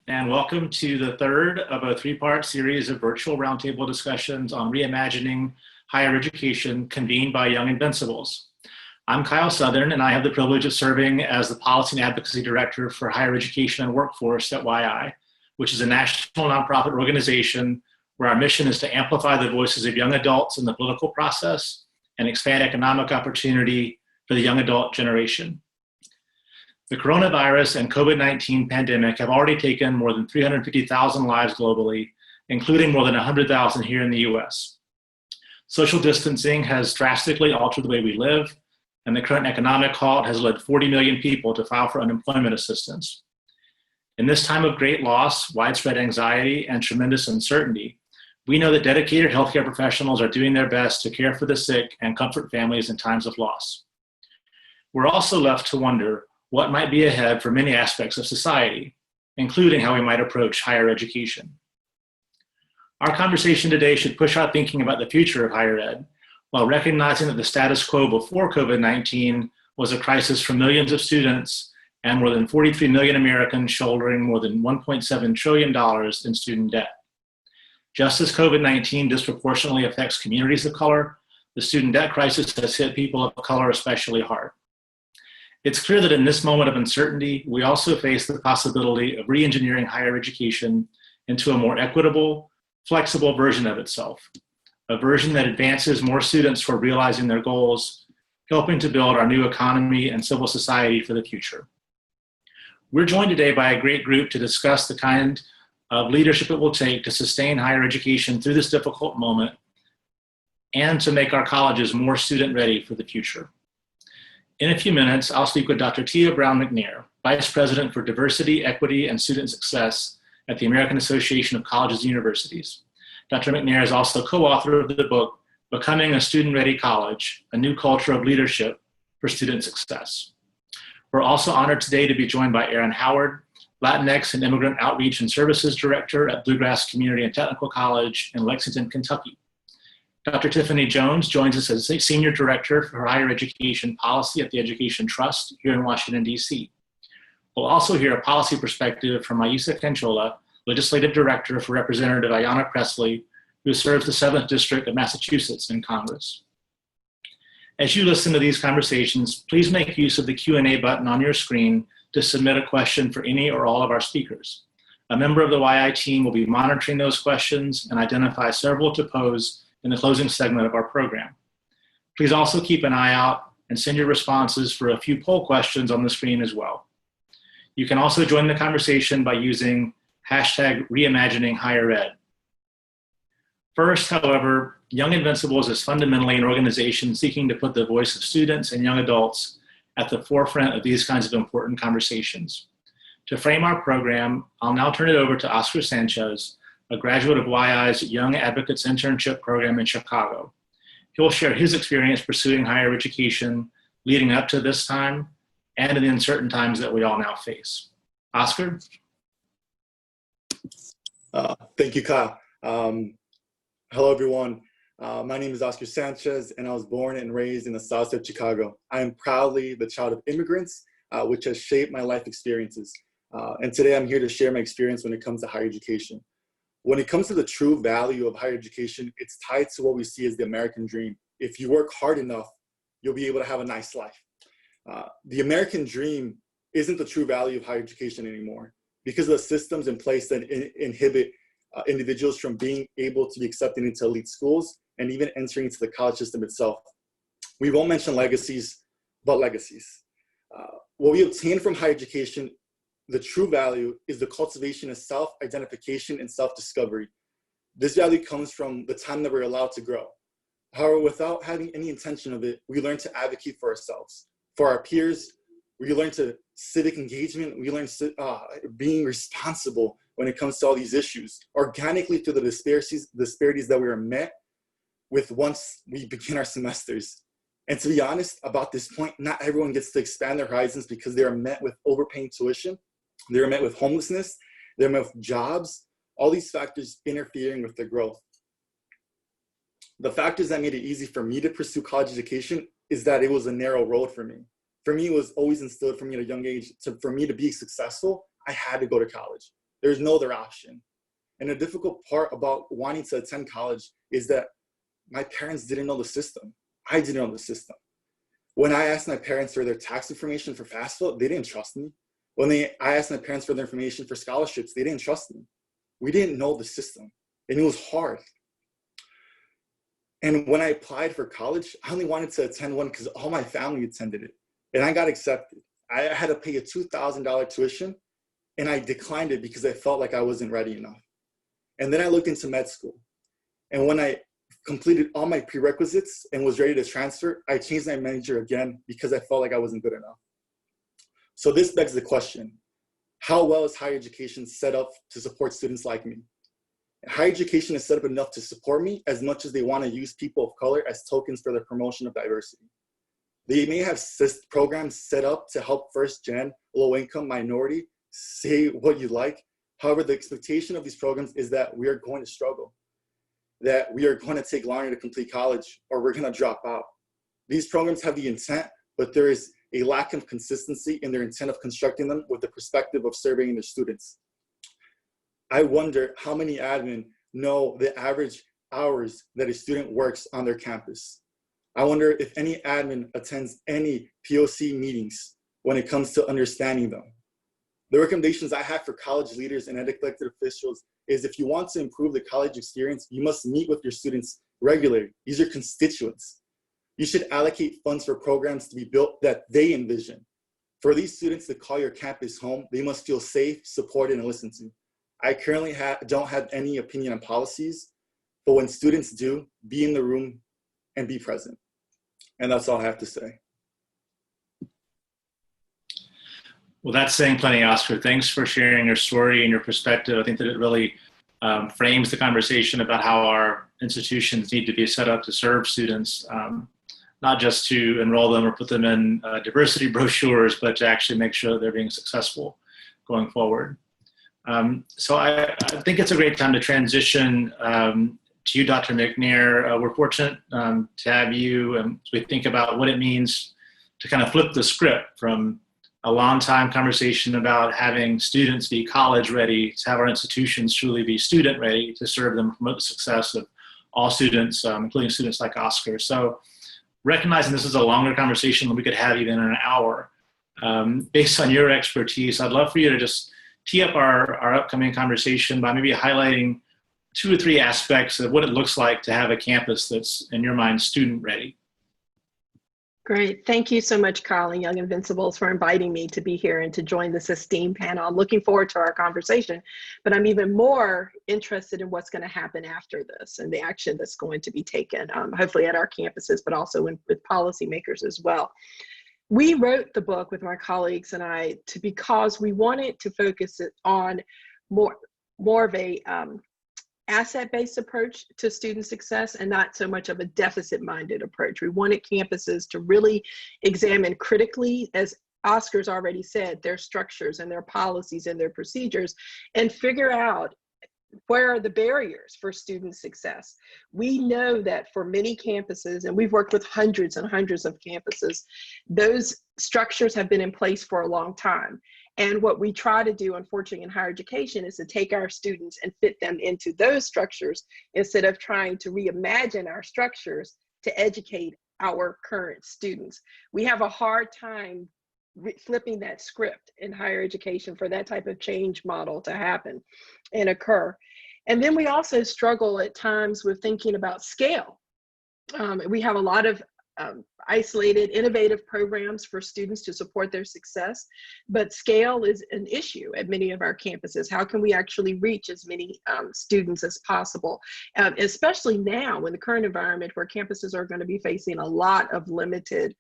and welcome to the third of a three-part series of virtual roundtable discussions on reimagining higher education convened by Young Invincibles. I'm Kyle Southern, and I have the privilege of serving as the Policy and Advocacy Director for Higher Education and Workforce at YI, which is a national nonprofit organization where our mission is to amplify the voices of young adults in the political process and expand economic opportunity for the young adult generation. The coronavirus and COVID-19 pandemic have already taken more than 350,000 lives globally, including more than 100,000 here in the US. Social distancing has drastically altered the way we live, and the current economic halt has led 40 million people to file for unemployment assistance. In this time of great loss, widespread anxiety, and tremendous uncertainty, we know that dedicated healthcare professionals are doing their best to care for the sick and comfort families in times of loss. We're also left to wonder what might be ahead for many aspects of society, including how we might approach higher education. Our conversation today should push our thinking about the future of higher ed, while recognizing that the status quo before COVID-19 was a crisis for millions of students and more than 43 million Americans shouldering more than $1.7 trillion in student debt. Just as COVID-19 disproportionately affects communities of color, the student debt crisis has hit people of color especially hard. It's clear that in this moment of uncertainty, we also face the possibility of re-engineering higher education into a more equitable, flexible version of itself, a version that advances more students toward realizing their goals, helping to build our new economy and civil society for the future. We're joined today by a great group to discuss the kind of leadership it will take to sustain higher education through this difficult moment and to make our colleges more student ready for the future. In a few minutes, I'll speak with Dr. Brown McNair, Vice President for Diversity, Equity, and Student Success at the American Association of Colleges and Universities. Dr. McNair is also co-author of the book, Becoming a Student-Ready College, A New Culture of Leadership for Student Success. We're also honored today to be joined by Erin Howard, Latinx and Immigrant Outreach and Services Director at Bluegrass Community and Technical College in Lexington, Kentucky. Dr. Tiffany Jones joins us as Senior Director for Higher Education Policy at the Education Trust here in Washington, D.C. We'll also hear a policy perspective from Aissa Canchola, Legislative Director for Representative Ayanna Pressley, who serves the 7th District of Massachusetts in Congress. As you listen to these conversations, please make use of the Q&A button on your screen to submit a question for any or all of our speakers. A member of the YI team will be monitoring those questions and identify several to pose in the closing segment of our program. Please also keep an eye out and send your responses for a few poll questions on the screen as well. You can also join the conversation by using #ReimaginingHigherEd. First, however, Young Invincibles is fundamentally an organization seeking to put the voice of students and young adults at the forefront of these kinds of important conversations. To frame our program, I'll now turn it over to Oscar Sanchez, a graduate of YI's Young Advocates Internship Program in Chicago. He'll share his experience pursuing higher education leading up to this time and in the uncertain times that we all now face. Oscar? Thank you, Kyle. Hello, everyone. My name is Oscar Sanchez, and I was born and raised in the South Side of Chicago. I am proudly the child of immigrants, which has shaped my life experiences. And today I'm here to share my experience when it comes to higher education. When it comes to the true value of higher education, it's tied to what we see as the American dream. If you work hard enough, you'll be able to have a nice life. The American dream isn't the true value of higher education anymore because of the systems in place that inhibit individuals from being able to be accepted into elite schools and even entering into the college system itself. We won't mention legacies, but legacies. What we obtain from higher education, the true value, is the cultivation of self-identification and self-discovery. This value comes from the time that we're allowed to grow. However, without having any intention of it, we learn to advocate for ourselves, for our peers. We learn to civic engagement. We learn being responsible when it comes to all these issues, organically through the disparities that we are met with once we begin our semesters. And to be honest, about this point, not everyone gets to expand their horizons because they are met with overpaying tuition. They're met with homelessness. They're met with jobs. All these factors interfering with their growth. The factors that made it easy for me to pursue college education is that it was a narrow road for me. For me, it was always instilled for me at a young age, for me to be successful, I had to go to college. There's no other option. And the difficult part about wanting to attend college is that my parents didn't know the system. I didn't know the system. When I asked my parents for their tax information for FAFSA, they didn't trust me. I asked my parents for their information for scholarships, they didn't trust me. We didn't know the system, and it was hard. And when I applied for college, I only wanted to attend one because all my family attended it, and I got accepted. I had to pay a $2,000 tuition, and I declined it because I felt like I wasn't ready enough. And then I looked into med school. And when I completed all my prerequisites and was ready to transfer, I changed my major again because I felt like I wasn't good enough. So this begs the question, how well is higher education set up to support students like me? Higher education is set up enough to support me as much as they want to use people of color as tokens for the promotion of diversity. They may have programs set up to help first-gen, low-income minority say what you like. However, the expectation of these programs is that we are going to struggle, that we are going to take longer to complete college, or we're going to drop out. These programs have the intent, but there is a lack of consistency in their intent of constructing them with the perspective of serving their students. I wonder how many admin know the average hours that a student works on their campus. I wonder if any admin attends any POC meetings when it comes to understanding them. The recommendations I have for college leaders and elected officials is if you want to improve the college experience, you must meet with your students regularly. These are constituents. You should allocate funds for programs to be built that they envision. For these students to call your campus home, they must feel safe, supported, and listened to. I currently don't have any opinion on policies, but when students do, be in the room and be present. And that's all I have to say. Well, that's saying plenty, Oscar. Thanks for sharing your story and your perspective. I think that it really frames the conversation about how our institutions need to be set up to serve students, not just to enroll them or put them in diversity brochures, but to actually make sure that they're being successful going forward. So I think it's a great time to transition to you, Dr. McNair. We're fortunate to have you, and we think about what it means to kind of flip the script from a long time conversation about having students be college ready to have our institutions truly be student ready to serve them, promote the success of all students, including students like Oscar. So recognizing this is a longer conversation than we could have even in an hour, based on your expertise, I'd love for you to just tee up our upcoming conversation by maybe highlighting 2 or 3 aspects of what it looks like to have a campus that's, in your mind, student ready. Great. Thank you so much, Kyle and Young Invincibles, for inviting me to be here and to join this esteemed panel. I'm looking forward to our conversation, but I'm even more interested in what's going to happen after this and the action that's going to be taken, hopefully at our campuses, but also with policymakers as well. We wrote the book with my colleagues and I because we wanted to focus it on more of a asset-based approach to student success and not so much of a deficit-minded approach. We wanted campuses to really examine critically, as Oscar's already said, their structures and their policies and their procedures, and figure out where are the barriers for student success. We know that for many campuses, and we've worked with hundreds and hundreds of campuses, those structures have been in place for a long time. And what we try to do, unfortunately, in higher education is to take our students and fit them into those structures instead of trying to reimagine our structures to educate our current students. We have a hard time flipping that script in higher education for that type of change model to happen and occur. And then we also struggle at times with thinking about scale. We have a lot of isolated, innovative programs for students to support their success, but scale is an issue at many of our campuses. How can we actually reach as many students as possible, especially now in the current environment where campuses are going to be facing a lot of limited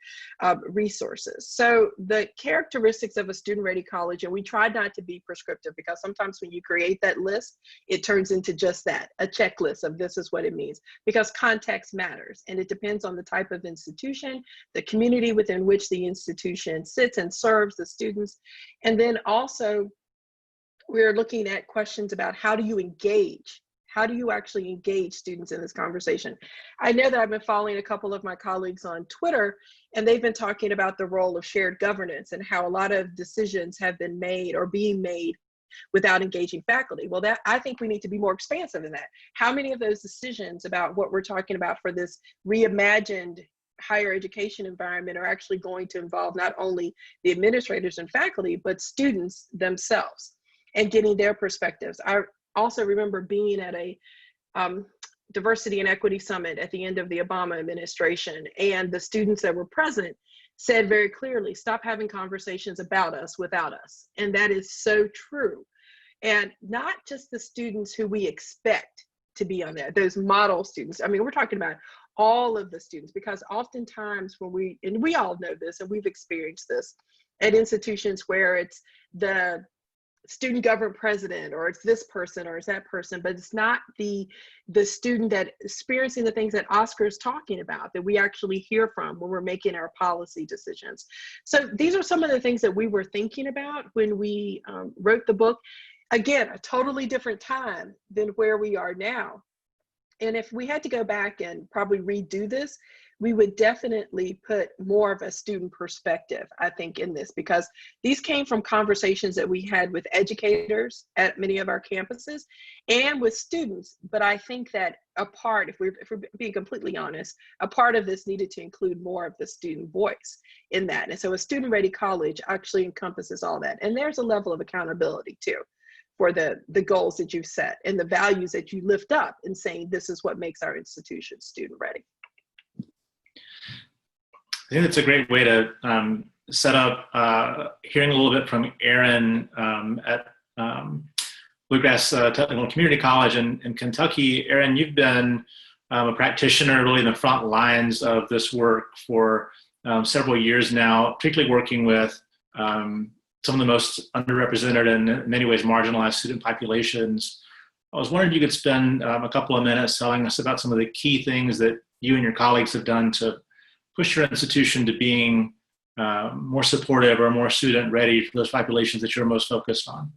resources. So the characteristics of a student-ready college, and we try not to be prescriptive because sometimes when you create that list, it turns into just that, a checklist of this is what it means, because context matters and it depends on the type of institution, the community within which the institution sits and serves the students. And then also we're looking at questions about how do you engage? How do you actually engage students in this conversation? I know that I've been following a couple of my colleagues on Twitter, and they've been talking about the role of shared governance and how a lot of decisions have been made or being made without engaging faculty. Well, that, I think we need to be more expansive in that. How many of those decisions about what we're talking about for this reimagined higher education environment are actually going to involve not only the administrators and faculty, but students themselves and getting their perspectives? I also remember being at a diversity and equity summit at the end of the Obama administration, and the students that were present said very clearly, stop having conversations about us without us. And that is so true. And not just the students who we expect to be on there, those model students. I mean, we're talking about all of the students, because oftentimes when and we all know this and we've experienced this at institutions where it's the student government president, or it's this person, or it's that person, but it's not the student that experiencing the things that Oscar is talking about, that we actually hear from when we're making our policy decisions. So these are some of the things that we were thinking about when we wrote the book. Again, a totally different time than where we are now. And if we had to go back and probably redo this, we would definitely put more of a student perspective, I think, in this, because these came from conversations that we had with educators at many of our campuses and with students. But I think that a part, if we're being completely honest, a part of this needed to include more of the student voice in that. And so a student-ready college actually encompasses all that. And there's a level of accountability too, for the goals that you've set and the values that you lift up in saying this is what makes our institution student ready. I think that's a great way to set up hearing a little bit from Erin at Bluegrass Technical Community College in Kentucky. Erin, you've been a practitioner really in the front lines of this work for several years now, particularly working with some of the most underrepresented and in many ways marginalized student populations. I was wondering if you could spend a couple of minutes telling us about some of the key things that you and your colleagues have done to push your institution to being more supportive or more student ready for those populations that you're most focused on.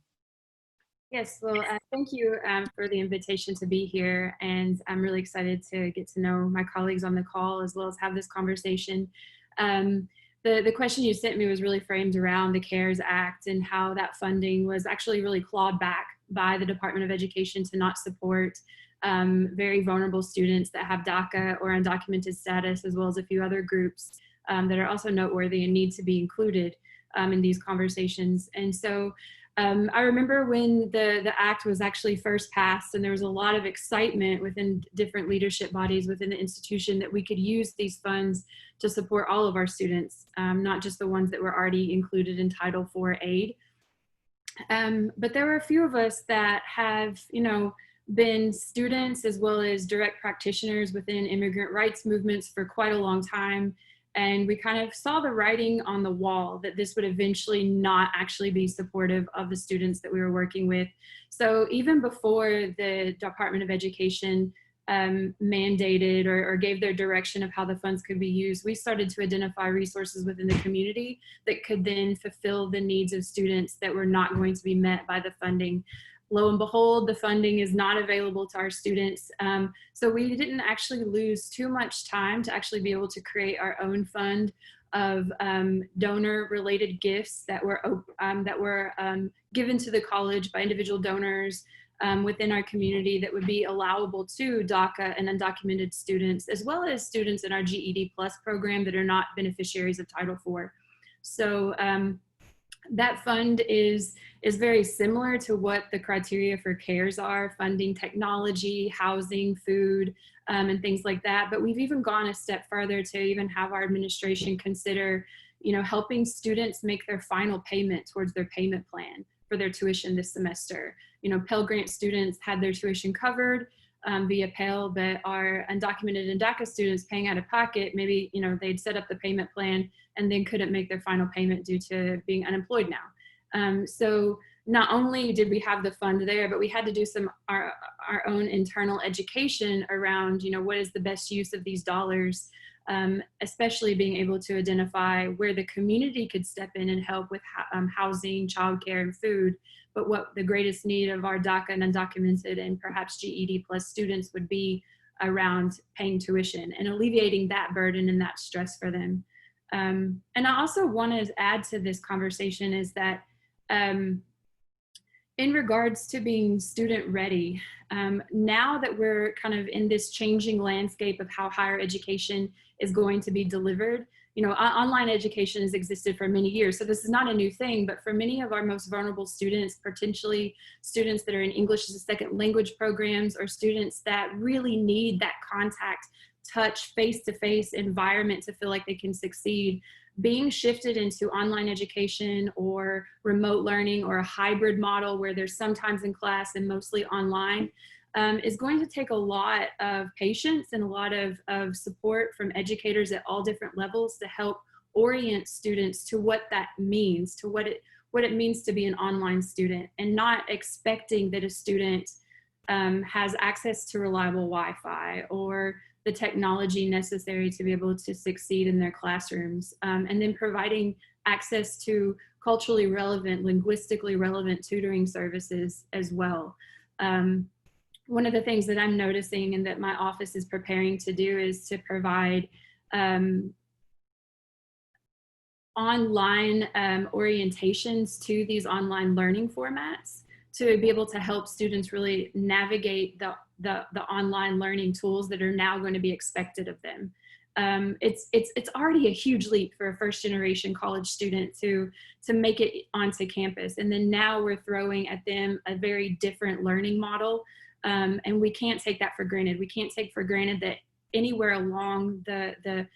Yes, well, thank you for the invitation to be here. And I'm really excited to get to know my colleagues on the call as well as have this conversation. The question you sent me was really framed around the CARES Act and how that funding was actually really clawed back by the Department of Education to not support very vulnerable students that have DACA or undocumented status, as well as a few other groups that are also noteworthy and need to be included in these conversations. And so I remember when the act was actually first passed, and there was a lot of excitement within different leadership bodies within the institution that we could use these funds to support all of our students, not just the ones that were already included in Title IV aid. But there were a few of us that have, been students as well as direct practitioners within immigrant rights movements for quite a long time. And we kind of saw the writing on the wall that this would eventually not actually be supportive of the students that we were working with. So even before the Department of Education mandated or gave their direction of how the funds could be used, we started to identify resources within the community that could then fulfill the needs of students that were not going to be met by the funding. Lo and behold, the funding is not available to our students. So we didn't actually lose too much time to actually be able to create our own fund of donor-related gifts that were given to the college by individual donors within our community that would be allowable to DACA and undocumented students, as well as students in our GED Plus program that are not beneficiaries of Title IV. So that fund is very similar to what the criteria for CARES are, funding technology, housing, food, and things like that. But we've even gone a step further to even have our administration consider, helping students make their final payment towards their payment plan for their tuition this semester. Pell Grant students had their tuition covered via Pell, but our undocumented and DACA students paying out of pocket, maybe, they'd set up the payment plan and then couldn't make their final payment due to being unemployed now. So not only did we have the fund there, but we had to do our own internal education around, what is the best use of these dollars, especially being able to identify where the community could step in and help with housing, childcare, and food, but what the greatest need of our DACA and undocumented and perhaps GED Plus students would be around paying tuition and alleviating that burden and that stress for them. And I also want to add to this conversation is that in regards to being student ready, now that we're kind of in this changing landscape of how higher education is going to be delivered, you know, online education has existed for many years, so this is not a new thing, but for many of our most vulnerable students, potentially students that are in English as a second language programs, or students that really need that contact, touch, face-to-face environment to feel like they can succeed, being shifted into online education or remote learning or a hybrid model where they're sometimes in class and mostly online is going to take a lot of patience and a lot of support from educators at all different levels to help orient students to what that means, to what it means to be an online student, and not expecting that a student has access to reliable Wi-Fi or the technology necessary to be able to succeed in their classrooms, and then providing access to culturally relevant, linguistically relevant tutoring services as well. One of the things that I'm noticing and that my office is preparing to do is to provide online orientations to these online learning formats to be able to help students really navigate the online learning tools that are now going to be expected of them. It's already a huge leap for a first generation college student to make it onto campus. And then now we're throwing at them a very different learning model. And we can't take that for granted. We can't take for granted that anywhere along the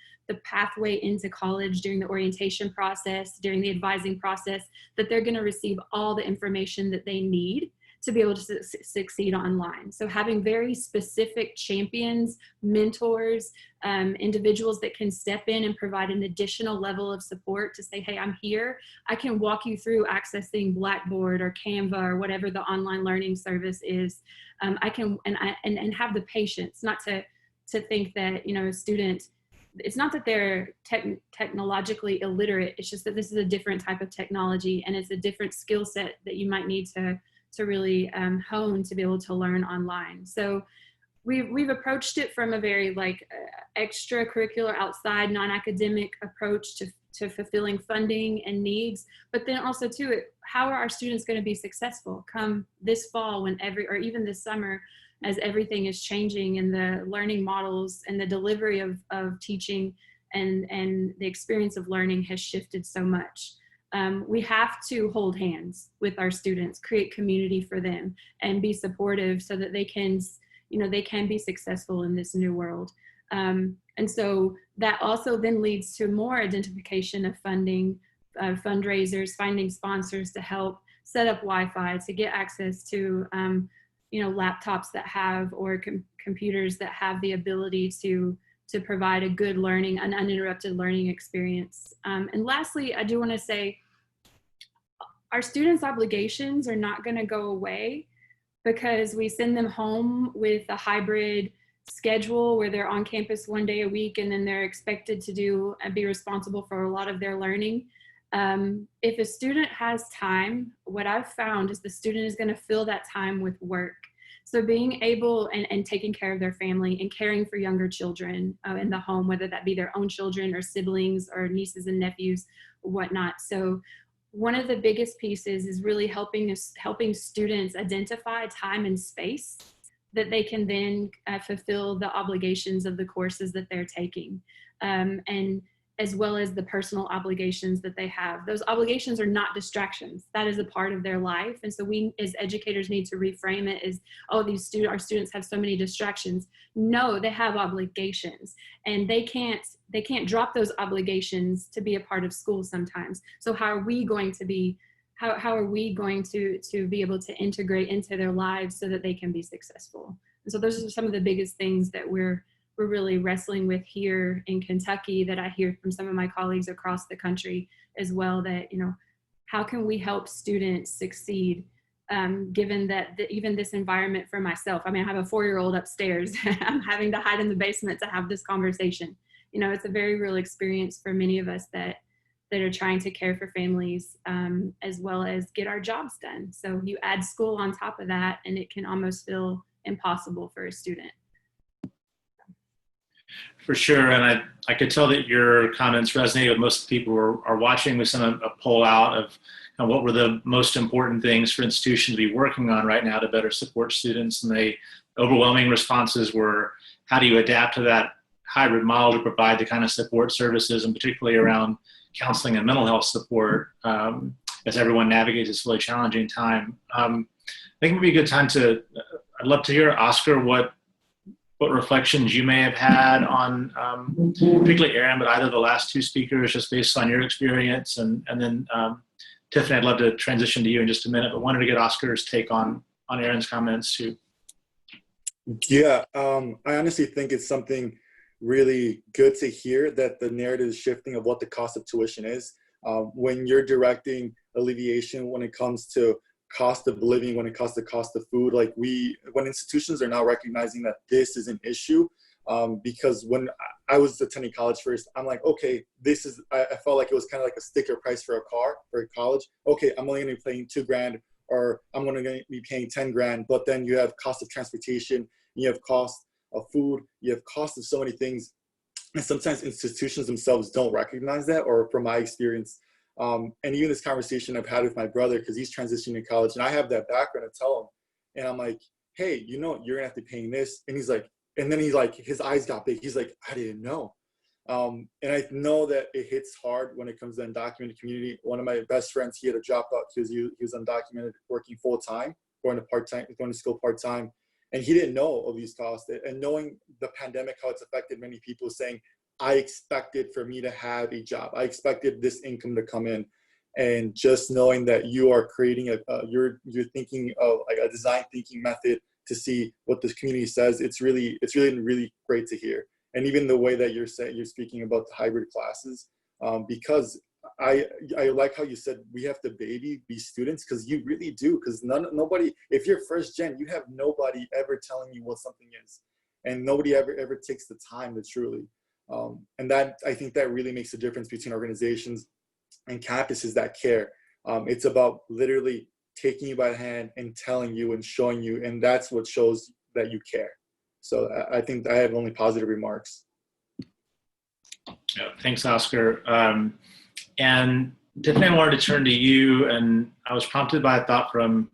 pathway into college, during the orientation process, during the advising process, that they're going to receive all the information that they need to be able to succeed online. So having very specific champions, mentors, individuals that can step in and provide an additional level of support to say, hey, I'm here. I can walk you through accessing Blackboard or Canva or whatever the online learning service is. I can, and have the patience not to think that, you know, a student, it's not that they're technologically illiterate, it's just that this is a different type of technology and it's a different skill set that you might need to really hone to be able to learn online. So we've approached it from a very like extracurricular, outside, non-academic approach to fulfilling funding and needs, but then also too, how are our students going to be successful come this fall when or even this summer, as everything is changing and the learning models and the delivery of teaching and the experience of learning has shifted so much. We have to hold hands with our students, create community for them, and be supportive so that they can, you know, they can be successful in this new world. And so that also then leads to more identification of funding, fundraisers, finding sponsors to help set up Wi-Fi, to get access to, you know, laptops that have, or computers that have the ability to provide a good learning, an uninterrupted learning experience. And lastly, I do want to say, our students' obligations are not going to go away because we send them home with a hybrid schedule where they're on campus one day a week and then they're expected to do and be responsible for a lot of their learning. If a student has time, what I've found is the student is going to fill that time with work. So being able and taking care of their family and caring for younger children in the home, whether that be their own children or siblings or nieces and nephews, whatnot. So one of the biggest pieces is really helping students identify time and space that they can then fulfill the obligations of the courses that they're taking. And as well as the personal obligations that they have. Those obligations are not distractions. That is a part of their life. And so we as educators need to reframe it as, oh, our students have so many distractions. No, they have obligations, and they can't drop those obligations to be a part of school sometimes. So how are we going to be able to integrate into their lives so that they can be successful? And so those are some of the biggest things that we're really wrestling with here in Kentucky, that I hear from some of my colleagues across the country as well, that, you know, how can we help students succeed, given that even this environment for myself, I mean, I have a 4-year-old upstairs, I'm having to hide in the basement to have this conversation. You know, it's a very real experience for many of us that are trying to care for families, as well as get our jobs done. So you add school on top of that and it can almost feel impossible for a student. For sure, and I could tell that your comments resonate with most people who are watching. We sent a poll out of what were the most important things for institutions to be working on right now to better support students, and the overwhelming responses were, how do you adapt to that hybrid model to provide the kind of support services, and particularly around counseling and mental health support as everyone navigates this really challenging time. I think it would be a good time to, I'd love to hear, Oscar, what reflections you may have had on, particularly Erin, but either of the last two speakers, just based on your experience, and then Tiffany, I'd love to transition to you in just a minute, but wanted to get Oscar's take on Erin's comments too. Yeah, I honestly think it's something really good to hear that the narrative is shifting of what the cost of tuition is. When you're directing alleviation when it comes to cost of living, when it comes to cost of food, like when institutions are now recognizing that this is an issue, because when I was attending college first, I'm like, okay, I felt like it was kind of like a sticker price for a car, for college. Okay, I'm only gonna be paying $2,000, or I'm gonna be paying 10 grand, but then you have cost of transportation, you have cost of food, you have cost of so many things. And sometimes institutions themselves don't recognize that, or from my experience, and even this conversation I've had with my brother, because he's transitioning to college, and I have that background to tell him, and I'm like, hey, you're gonna have to be paying this, and he's like, and then his eyes got big. He's like, I didn't know. And I know that it hits hard when it comes to undocumented community. One of my best friends, he had a dropout because he was undocumented, working full time, going to school part time, and he didn't know of these costs. And knowing the pandemic, how it's affected many people, saying, I expected for me to have a job. I expected this income to come in. And just knowing that you are creating you're thinking of like a design thinking method to see what this community says, it's really great to hear. And even the way that you're speaking about the hybrid classes, because I like how you said we have to baby these students, because you really do, because nobody, if you're first gen, you have nobody ever telling you what something is, and nobody ever takes the time to truly. And that, I think that really makes a difference between organizations and campuses that care. It's about literally taking you by the hand and telling you and showing you, and that's what shows that you care. So I think I have only positive remarks. Yeah, thanks, Oscar. And Tiffany, I wanted to turn to you, and I was prompted by a thought from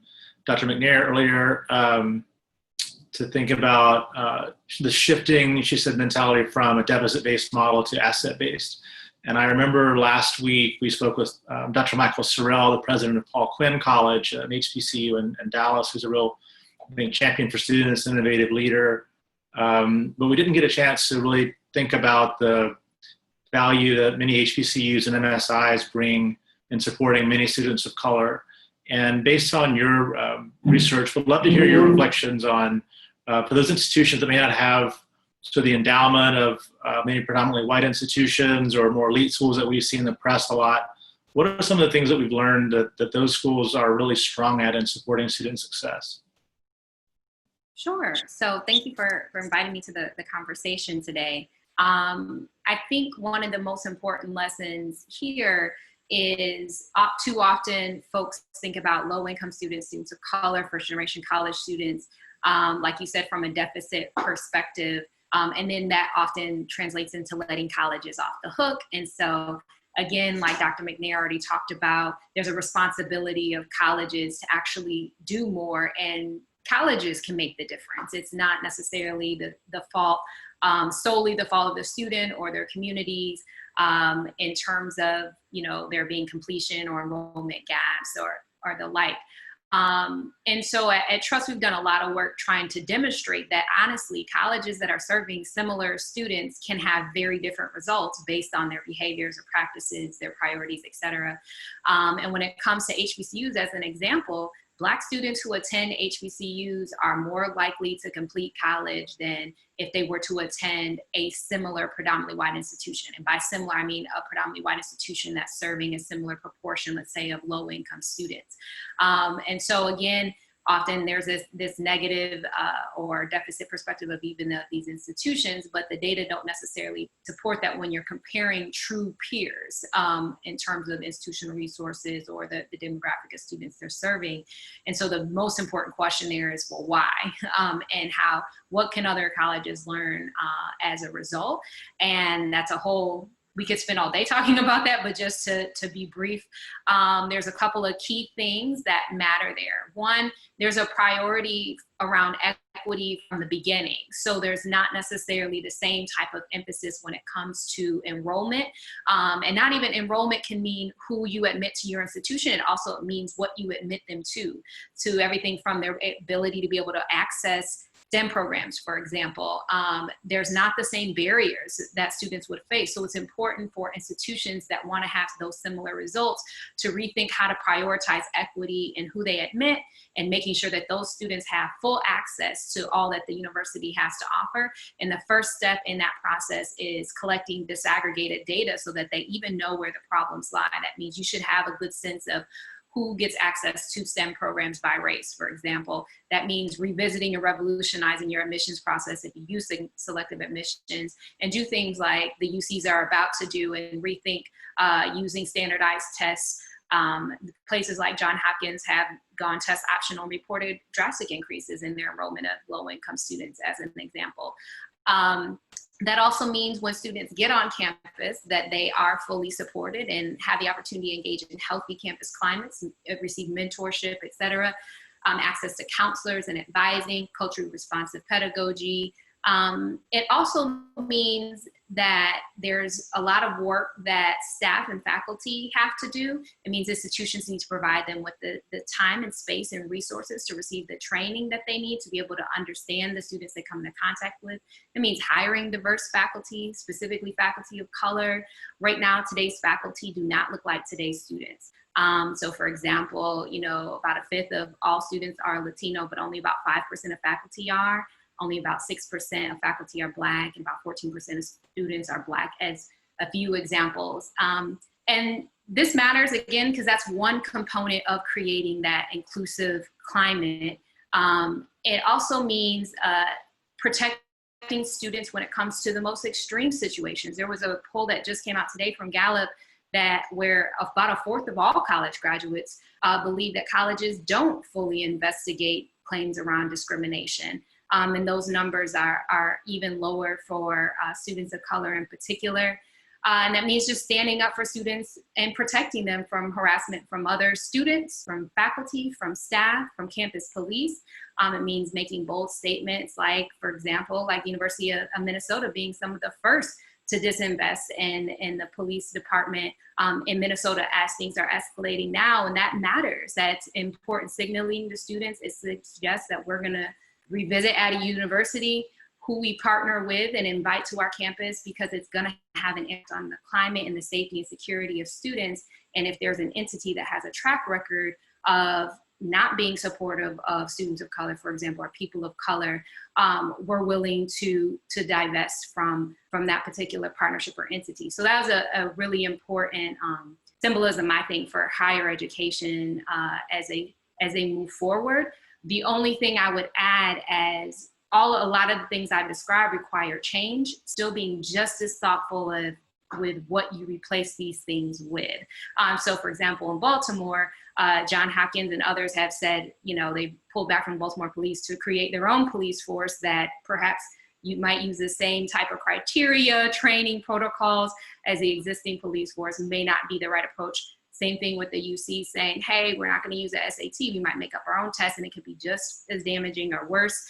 Dr. McNair earlier to think about the shifting, she said, mentality from a deficit-based model to asset-based. And I remember last week we spoke with Dr. Michael Sorrell, the president of Paul Quinn College, an HBCU in Dallas, who's a real, I think, champion for students, innovative leader. But we didn't get a chance to really think about the value that many HBCUs and MSIs bring in supporting many students of color. And based on your research, we'd love to hear your reflections on, for those institutions that may not have the endowment of maybe predominantly white institutions or more elite schools that we see in the press a lot, what are some of the things that we've learned that those schools are really strong at in supporting student success? Sure. So thank you for inviting me to the conversation today. I think one of the most important lessons here is too often folks think about low-income students, students of color, first-generation college students, like you said, from a deficit perspective. And then that often translates into letting colleges off the hook. And so again, like Dr. McNair already talked about, there's a responsibility of colleges to actually do more, and colleges can make the difference. It's not necessarily the fault, solely the fault of the student or their communities in terms of, there being completion or enrollment gaps or the like. And so at Trust, we've done a lot of work trying to demonstrate that, honestly, colleges that are serving similar students can have very different results based on their behaviors or practices, their priorities, et cetera. And when it comes to HBCUs, as an example, Black students who attend HBCUs are more likely to complete college than if they were to attend a similar predominantly white institution. And by similar, I mean a predominantly white institution that's serving a similar proportion, let's say, of low-income students. And so again, often there's this negative or deficit perspective of even these institutions, but the data don't necessarily support that when you're comparing true peers in terms of institutional resources or the demographic of students they're serving. And so the most important question there is, well, why? And what can other colleges learn as a result? And that's a whole, we could spend all day talking about that, but just to be brief, there's a couple of key things that matter there. One, there's a priority around equity from the beginning. So there's not necessarily the same type of emphasis when it comes to enrollment. And not even enrollment can mean who you admit to your institution. It also means what you admit them to everything from their ability to be able to access STEM programs, for example. There's not the same barriers that students would face. So it's important for institutions that want to have those similar results to rethink how to prioritize equity in who they admit and making sure that those students have full access to all that the university has to offer. And the first step in that process is collecting disaggregated data so that they even know where the problems lie. That means you should have a good sense of who gets access to STEM programs by race, for example. That means revisiting and revolutionizing your admissions process if you use selective admissions, and do things like the UCs are about to do and rethink using standardized tests. Places like Johns Hopkins have gone test optional and reported drastic increases in their enrollment of low-income students, as an example. That also means when students get on campus that they are fully supported and have the opportunity to engage in healthy campus climates, receive mentorship, et cetera, access to counselors and advising, culturally responsive pedagogy. It also means that there's a lot of work that staff and faculty have to do. It means institutions need to provide them with the time and space and resources to receive the training that they need to be able to understand the students they come into contact with. It means hiring diverse faculty, specifically faculty of color. Right now, today's faculty do not look like today's students. So for example, about a fifth of all students are Latino, but only about 5% of faculty are. Only about 6% of faculty are Black, and about 14% of students are Black, as a few examples. And this matters, again, because that's one component of creating that inclusive climate. It also means protecting students when it comes to the most extreme situations. There was a poll that just came out today from Gallup where about a fourth of all college graduates believe that colleges don't fully investigate claims around discrimination. And those numbers are even lower for students of color in particular. And that means just standing up for students and protecting them from harassment from other students, from faculty, from staff, from campus police. It means making bold statements like, for example, like the University of Minnesota being some of the first to disinvest in the police department in Minnesota as things are escalating now. And that matters. That's important signaling to students. It suggests that we're gonna revisit at a university who we partner with and invite to our campus, because it's going to have an impact on the climate and the safety and security of students. And if there's an entity that has a track record of not being supportive of students of color, for example, or people of color, we're willing to divest from that particular partnership or entity. So that was a really important symbolism, I think, for higher education as they move forward. The only thing I would add, as a lot of the things I described require change, still being just as thoughtful with what you replace these things with. So for example, in Baltimore, Johns Hopkins and others have said, they pulled back from Baltimore police to create their own police force that perhaps you might use the same type of criteria, training protocols as the existing police force. May not be the right approach. Same thing with the UC saying, hey, we're not going to use the SAT. We might make up our own test, and it could be just as damaging or worse.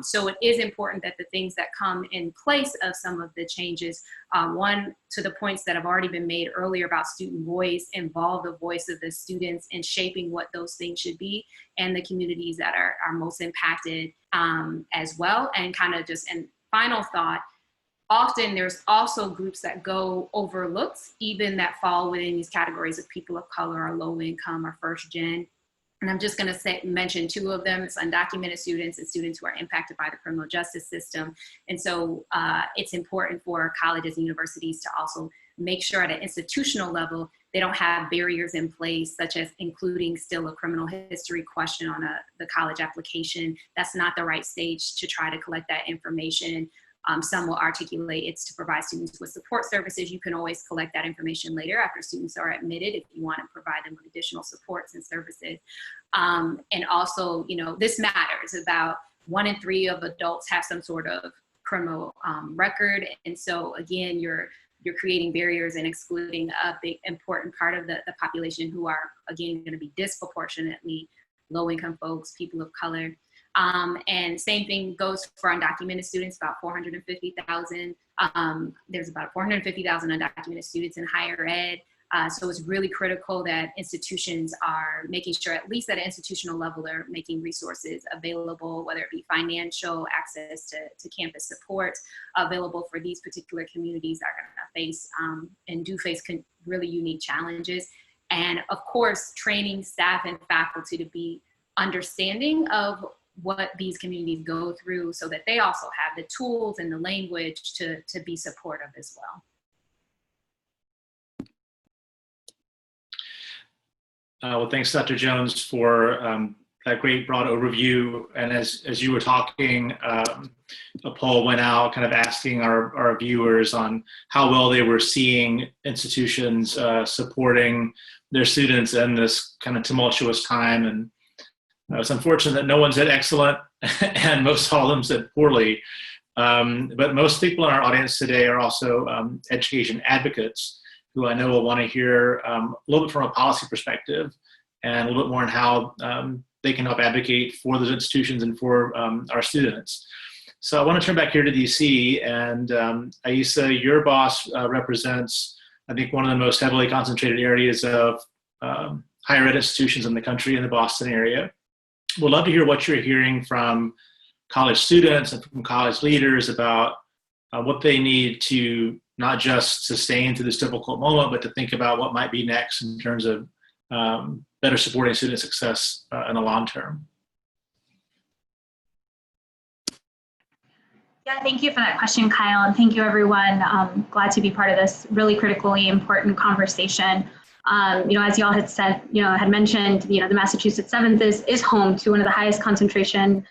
So it is important that the things that come in place of some of the changes, one, to the points that have already been made earlier about student voice, involve the voice of the students in shaping what those things should be, and the communities that are most impacted as well. And kind of just, and final thought, often there's also groups that go overlooked, even that fall within these categories of people of color or low income or first gen. And I'm just going to mention two of them. It's undocumented students and students who are impacted by the criminal justice system. And so it's important for colleges and universities to also make sure at an institutional level They don't have barriers in place, such as including still a criminal history question on the college application. That's not the right stage to try to collect that information. Some will articulate it's to provide students with support services. You can always collect that information later after students are admitted if you want to provide them with additional supports and services. And also, this matters. About 1 in 3 of adults have some sort of criminal record. And so again, you're creating barriers and excluding a big important part of the population who are, again, going to be disproportionately low-income folks, people of color. And same thing goes for undocumented students, about 450,000. There's about 450,000 undocumented students in higher ed. So it's really critical that institutions are making sure, at least at an institutional level, they're making resources available, whether it be financial access to campus support, available for these particular communities that are going to face and do face really unique challenges. And of course, training staff and faculty to be understanding of what these communities go through so that they also have the tools and the language to be supportive as well. Well, thanks, Dr. Jones, for that great broad overview. And as you were talking, a poll went out kind of asking our viewers on how well they were seeing institutions supporting their students in this kind of tumultuous time. And it's unfortunate that no one said excellent and most all of them said poorly. But most people in our audience today are also education advocates who I know will want to hear a little bit from a policy perspective and a little bit more on how they can help advocate for those institutions and for our students. So I want to turn back here to DC, and Aissa, your boss represents, I think, one of the most heavily concentrated areas of higher ed institutions in the country, in the Boston area. We'd love to hear what you're hearing from college students and from college leaders about what they need to not just sustain through this difficult moment, but to think about what might be next in terms of better supporting student success in the long term. Yeah, thank you for that question, Kyle, and thank you, everyone. Glad to be part of this really critically important conversation. As y'all had said, had mentioned, the Massachusetts 7th is home to one of the highest concentrations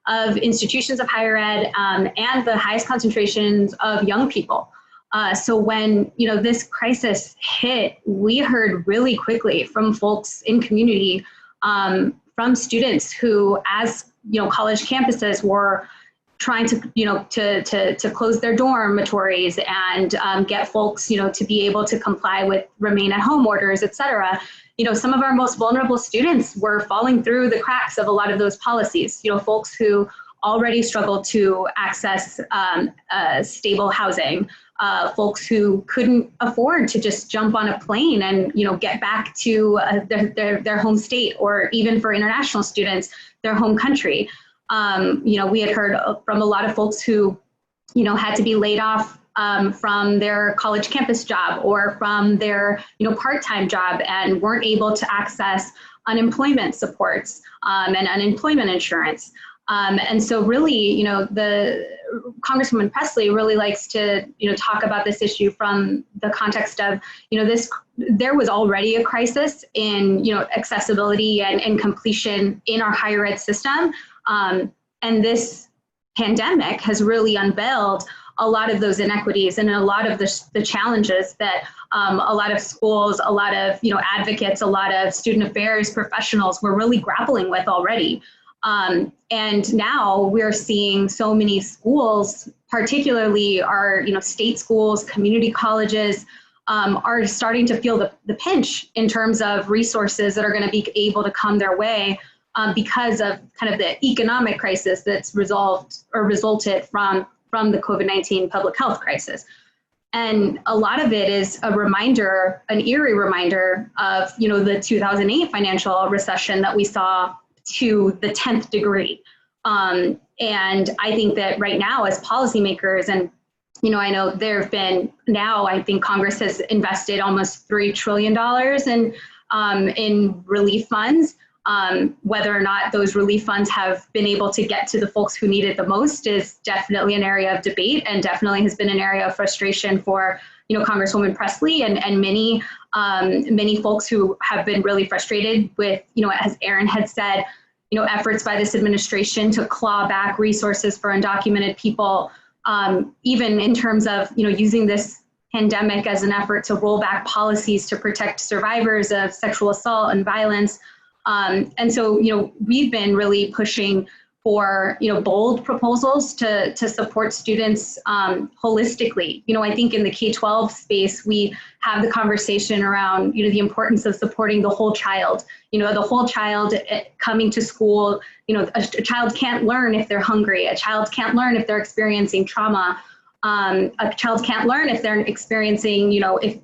of institutions of higher ed and the highest concentrations of young people. So when, this crisis hit, we heard really quickly from folks in community, from students who, as, college campuses were trying to, to close their dormitories and get folks, to be able to comply with remain at home orders, et cetera. Some of our most vulnerable students were falling through the cracks of a lot of those policies, folks who already struggled to access stable housing, folks who couldn't afford to just jump on a plane and, get back to their home state, or even for international students, their home country. We had heard from a lot of folks who, had to be laid off from their college campus job or from their, part-time job and weren't able to access unemployment supports and unemployment insurance. And so really, the Congresswoman Presley really likes to, talk about this issue from the context of, there was already a crisis in, accessibility and completion in our higher ed system. And this pandemic has really unveiled a lot of those inequities and a lot of the challenges that a lot of schools, a lot of advocates, a lot of student affairs professionals were really grappling with already. And now we're seeing so many schools, particularly our state schools, community colleges, are starting to feel the pinch in terms of resources that are going to be able to come their way because of kind of the economic crisis that's resulted from the COVID-19 public health crisis. And a lot of it is a reminder, an eerie reminder of, the 2008 financial recession that we saw to the 10th degree. And I think that right now as policymakers, and, I know there have been now, I think Congress has invested almost $3 trillion in relief funds. Whether or not those relief funds have been able to get to the folks who need it the most is definitely an area of debate, and definitely has been an area of frustration for, you know, Congresswoman Presley and many folks who have been really frustrated with, you know, as Erin had said, you know, efforts by this administration to claw back resources for undocumented people, even in terms of, you know, using this pandemic as an effort to roll back policies to protect survivors of sexual assault and violence. And so, you know, we've been really pushing for, you know, bold proposals to support students holistically. You know, I think in the K-12 space, we have the conversation around, you know, the importance of supporting the whole child. You know, the whole child coming to school. You know, a child can't learn if they're hungry. A child can't learn if they're experiencing trauma. A child can't learn if they're experiencing, you know, if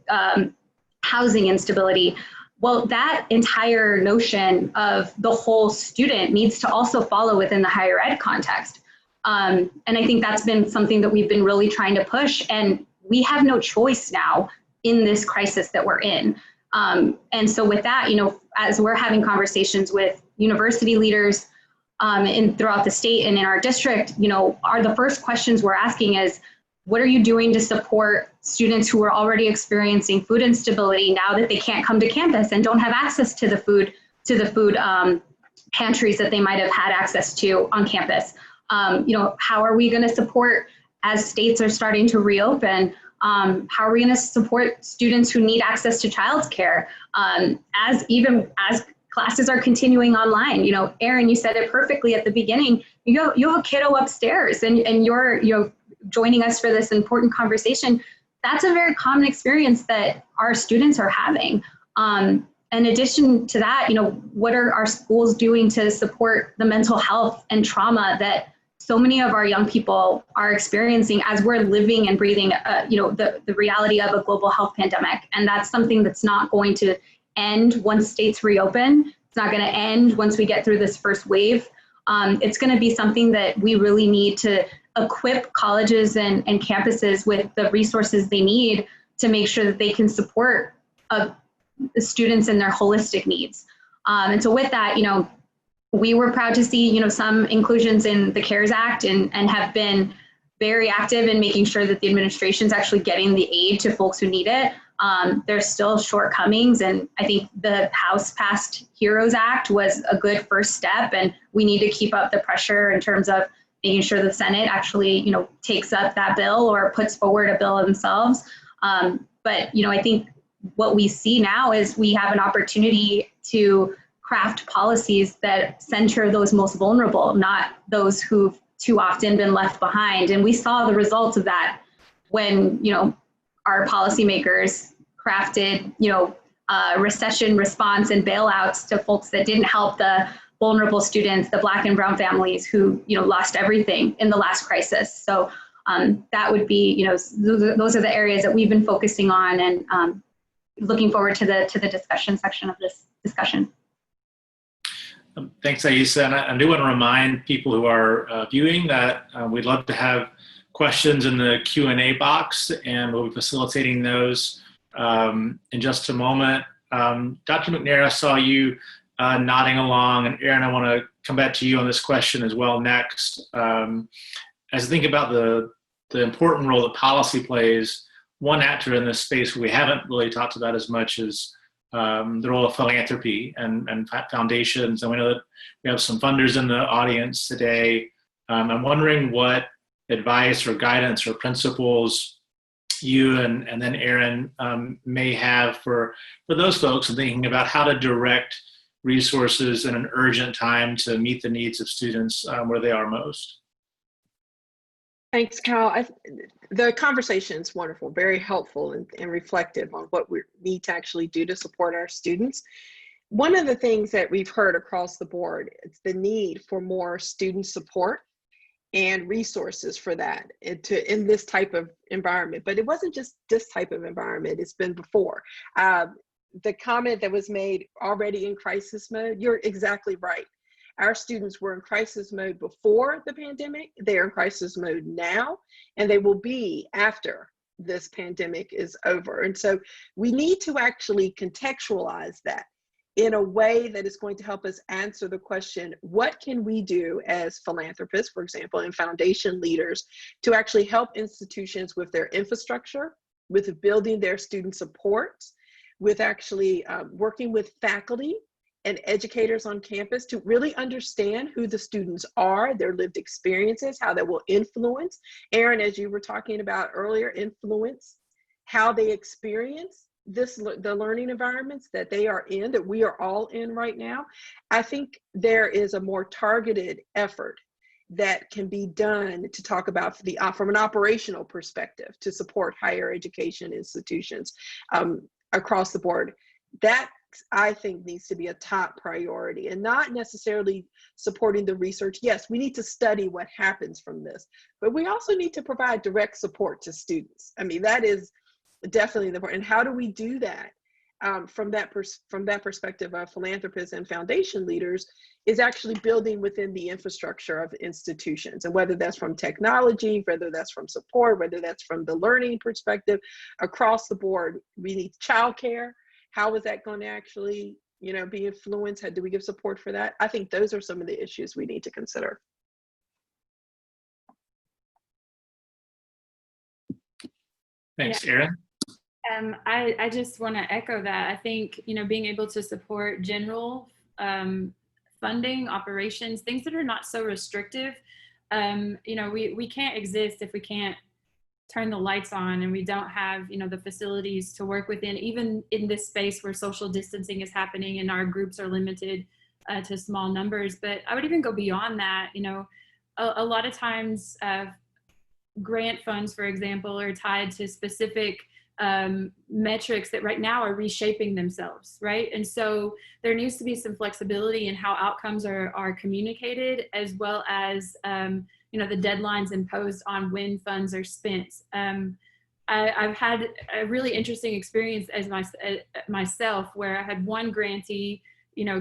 housing instability. Well, that entire notion of the whole student needs to also follow within the higher ed context. And I think that's been something that we've been really trying to push, and we have no choice now in this crisis that we're in. And so with that, you know, as we're having conversations with university leaders throughout the state and in our district, you know, the first questions we're asking is, what are you doing to support students who are already experiencing food instability now that they can't come to campus and don't have access to the food pantries that they might have had access to on campus? You know, how are we going to support as states are starting to reopen? How are we going to support students who need access to childcare as classes are continuing online? You know, Erin, you said it perfectly at the beginning. You have a kiddo upstairs, and you're joining us for this important conversation. That's a very common experience that our students are having. In addition to that, you know, what are our schools doing to support the mental health and trauma that so many of our young people are experiencing as we're living and breathing, you know, the reality of a global health pandemic? And that's something that's not going to end once states reopen. It's not going to end once we get through this first wave. It's going to be something that we really need to equip colleges and campuses with the resources they need to make sure that they can support the students and their holistic needs. And so with that, you know, we were proud to see, you know, some inclusions in the CARES Act and have been very active in making sure that the administration's actually getting the aid to folks who need it. There's still shortcomings, and I think the House passed HEROES Act was a good first step, and we need to keep up the pressure in terms of making sure the Senate actually, you know, takes up that bill or puts forward a bill themselves. But, you know, I think what we see now is we have an opportunity to craft policies that center those most vulnerable, not those who've too often been left behind. And we saw the results of that when, you know, our policymakers crafted, you know, recession response and bailouts to folks that didn't help the vulnerable students, the Black and brown families who, you know, lost everything in the last crisis. So that would be, you know, those are the areas that we've been focusing on, and looking forward to the discussion section of this discussion. Thanks, Aissa. And I do want to remind people who are viewing that we'd love to have questions in the Q&A box, and we'll be facilitating those in just a moment. Dr. McNair, I saw you nodding along, and Erin, I want to come back to you on this question as well next. As I think about the important role that policy plays, one actor in this space we haven't really talked about as much is the role of philanthropy and foundations. And we know that we have some funders in the audience today. I'm wondering what advice or guidance or principles you and then Erin may have for those folks in thinking about how to direct resources in an urgent time to meet the needs of students where they are most. Thanks, Kyle. The conversation's wonderful, very helpful and reflective on what we need to actually do to support our students. One of the things that we've heard across the board is the need for more student support and resources for that in this type of environment. But it wasn't just this type of environment, it's been before. The comment that was made already in crisis mode, you're exactly right. Our students were in crisis mode before the pandemic, they're in crisis mode now, and they will be after this pandemic is over. And so we need to actually contextualize that in a way that is going to help us answer the question, what can we do as philanthropists, for example, and foundation leaders to actually help institutions with their infrastructure, with building their student support, with actually working with faculty and educators on campus to really understand who the students are, their lived experiences, how that will influence. Erin, as you were talking about earlier, influence how they experience the learning environments that they are in, that we are all in right now. I think there is a more targeted effort that can be done to talk about from an operational perspective to support higher education institutions across the board. That, I think, needs to be a top priority, and not necessarily supporting the research. Yes, we need to study what happens from this, but we also need to provide direct support to students. I mean, that is definitely the part. And how do we do that? From that perspective of philanthropists and foundation leaders, is actually building within the infrastructure of institutions, and whether that's from technology, whether that's from support, whether that's from the learning perspective, across the board. We need childcare. How is that going to actually, be influenced? How do we give support for that? I think those are some of the issues we need to consider. Thanks, Erin. I just want to echo that. I think, being able to support general funding, operations, things that are not so restrictive. We can't exist if we can't turn the lights on and we don't have, the facilities to work within, even in this space where social distancing is happening and our groups are limited to small numbers. But I would even go beyond that. A lot of times grant funds, for example, are tied to specific metrics that right now are reshaping themselves, right? And so there needs to be some flexibility in how outcomes are communicated, as well as the deadlines imposed on when funds are spent. I've had a really interesting experience as myself, where I had one grantee,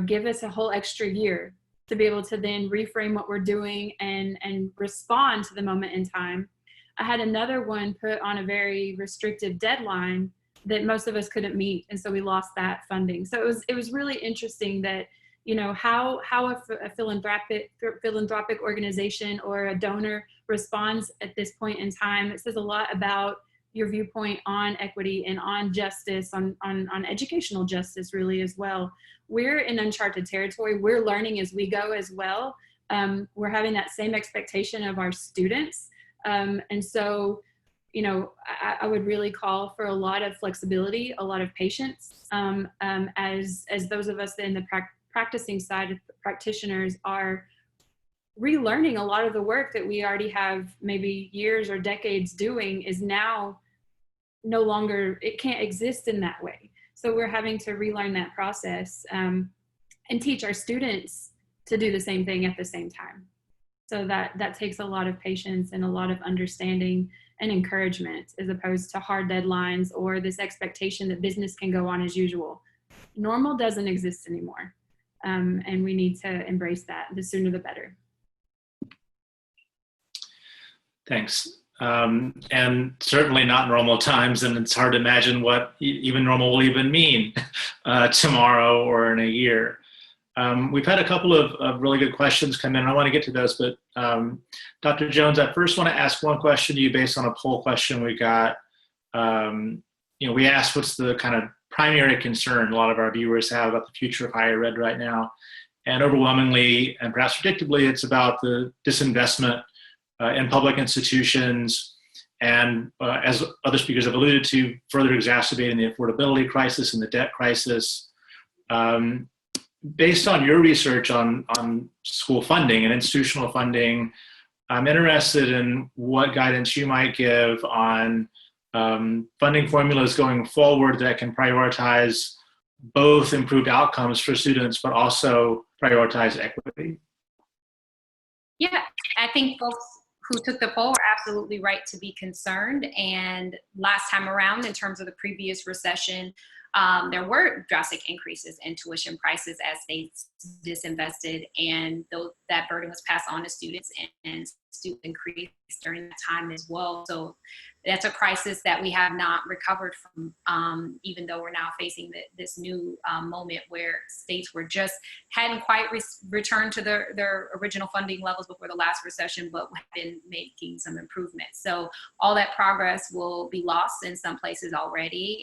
give us a whole extra year to be able to then reframe what we're doing and respond to the moment in time. I had another one put on a very restrictive deadline that most of us couldn't meet, and so we lost that funding. So it was really interesting that how a philanthropic organization or a donor responds at this point in time. It says a lot about your viewpoint on equity and on justice, on educational justice, really, as well. We're in uncharted territory. We're learning as we go as well. We're having that same expectation of our students. And so, I would really call for a lot of flexibility, a lot of patience, as those of us in the practicing side of practitioners are relearning a lot of the work that we already have maybe years or decades doing is now no longer, it can't exist in that way. So we're having to relearn that process and teach our students to do the same thing at the same time. So that takes a lot of patience and a lot of understanding and encouragement, as opposed to hard deadlines or this expectation that business can go on as usual. Normal doesn't exist anymore. And we need to embrace that. The sooner the better. Thanks. And certainly not normal times, and it's hard to imagine what even normal will even mean tomorrow or in a year. We've had a couple of really good questions come in. I want to get to those, but Dr. Jones, I first want to ask one question to you based on a poll question we got. We asked what's the kind of primary concern a lot of our viewers have about the future of higher ed right now. And overwhelmingly, and perhaps predictably, it's about the disinvestment in public institutions, and as other speakers have alluded to, further exacerbating the affordability crisis and the debt crisis. Based on your research on school funding and institutional funding, I'm interested in what guidance you might give on funding formulas going forward that can prioritize both improved outcomes for students, but also prioritize equity. Yeah, I think folks who took the poll are absolutely right to be concerned. And last time around, in terms of the previous recession, there were drastic increases in tuition prices as states disinvested, and that burden was passed on to students, and students increased during that time as well. So that's a crisis that we have not recovered from, even though we're now facing this new moment where states hadn't quite returned to their original funding levels before the last recession, but have been making some improvements. So all that progress will be lost in some places already.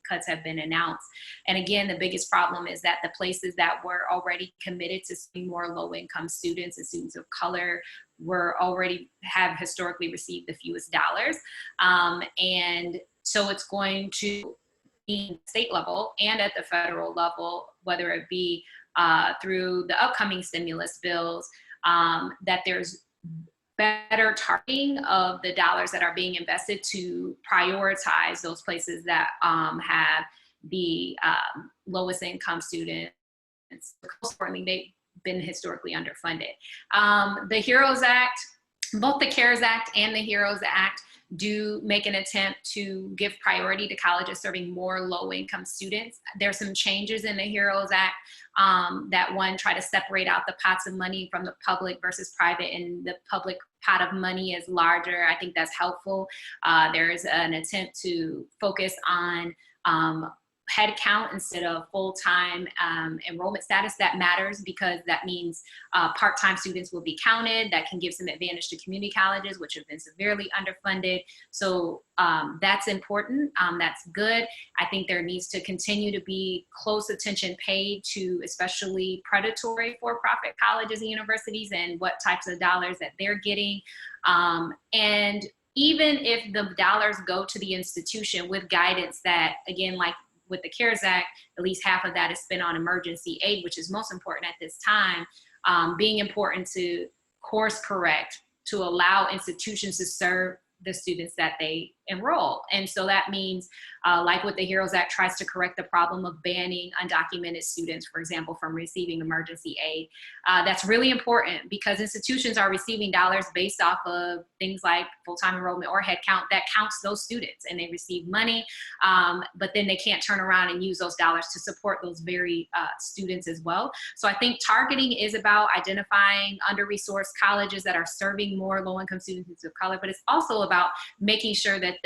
Cuts have been announced. And again, the biggest problem is that the places that were already committed to seeing more low-income students and students of color have historically received the fewest dollars. And so it's going to be at the state level and at the federal level, whether it be through the upcoming stimulus bills, that there's better targeting of the dollars that are being invested to prioritize those places that have the lowest income students. Most importantly, they've been historically underfunded. The HEROES Act, both the CARES Act and the HEROES Act do make an attempt to give priority to colleges serving more low-income students. There's some changes in the HEROES Act that try to separate out the pots of money from the public versus private, and the public pot of money is larger. I think that's helpful. There's an attempt to focus on head count instead of full-time enrollment status. That matters because that means part-time students will be counted. That can give some advantage to community colleges, which have been severely underfunded. So that's important. That's good. I think there needs to continue to be close attention paid to especially predatory for-profit colleges and universities and what types of dollars that they're getting. And even if the dollars go to the institution with guidance that, again, like with the CARES Act, at least half of that is spent on emergency aid, which is most important at this time, being important to course correct, to allow institutions to serve the students that they enroll. And so that means, like what the HEROES Act tries to correct the problem of banning undocumented students, for example, from receiving emergency aid. That's really important because institutions are receiving dollars based off of things like full-time enrollment or head count that counts those students, and they receive money, but then they can't turn around and use those dollars to support those very students as well. So I think targeting is about identifying under-resourced colleges that are serving more low-income students of color, but it's also about making sure that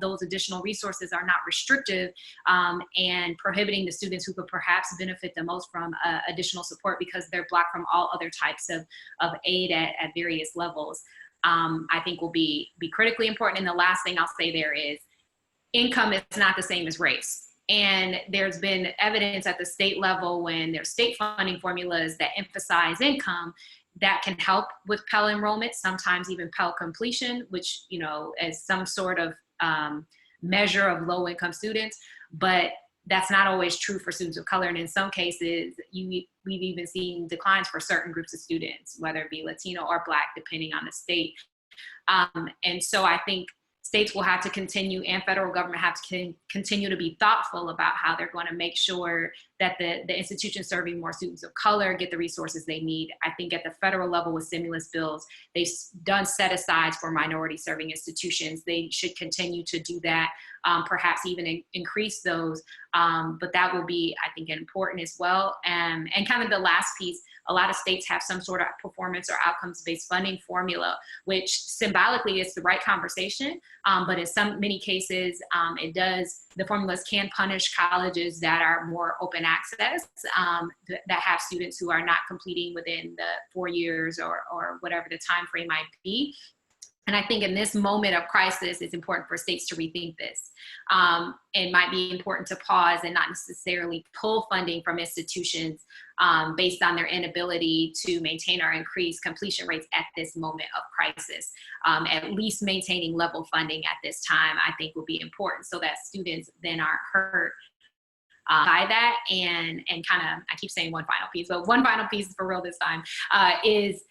those additional resources are not restrictive and prohibiting the students who could perhaps benefit the most from additional support because they're blocked from all other types of aid at various levels. I think will be critically important. And the last thing I'll say there is income is not the same as race. And there's been evidence at the state level when there's state funding formulas that emphasize income that can help with Pell enrollment, sometimes even Pell completion, which, as some sort of measure of low income students, but that's not always true for students of color. And in some cases, we've even seen declines for certain groups of students, whether it be Latino or Black, depending on the state. And so I think states will have to continue, and federal government have to continue to be thoughtful about how they're going to make sure that the institutions serving more students of color get the resources they need. I think at the federal level with stimulus bills, they've done set-asides for minority serving institutions. They should continue to do that, perhaps even increase those. But that will be, I think, important as well. And kind of the last piece, a lot of states have some sort of performance or outcomes-based funding formula, which symbolically is the right conversation, but in many cases, the formulas can punish colleges that are more open access, that have students who are not completing within the 4 years or whatever the time frame might be. And I think in this moment of crisis, it's important for states to rethink this. It might be important to pause and not necessarily pull funding from institutions based on their inability to maintain or increase completion rates at this moment of crisis. At least maintaining level funding at this time, I think, will be important so that students then aren't hurt by that. And kind of, I keep saying one final piece, but one final piece for real this time is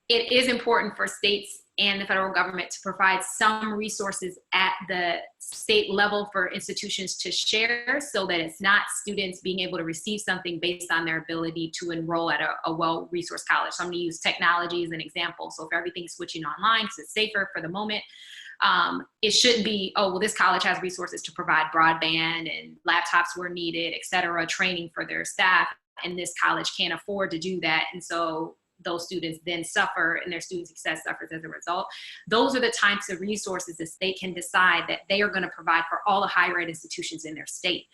it is important for states and the federal government to provide some resources at the state level for institutions to share so that it's not students being able to receive something based on their ability to enroll at a well-resourced college. So I'm going to use technology as an example. So if everything's switching online because it's safer for the moment, It shouldn't be, oh, well, this college has resources to provide broadband and laptops were needed, et cetera, training for their staff, and this college can't afford to do that. And so those students then suffer and their student success suffers as a result. Those are the types of resources that they can decide that they are going to provide for all the higher ed institutions in their state.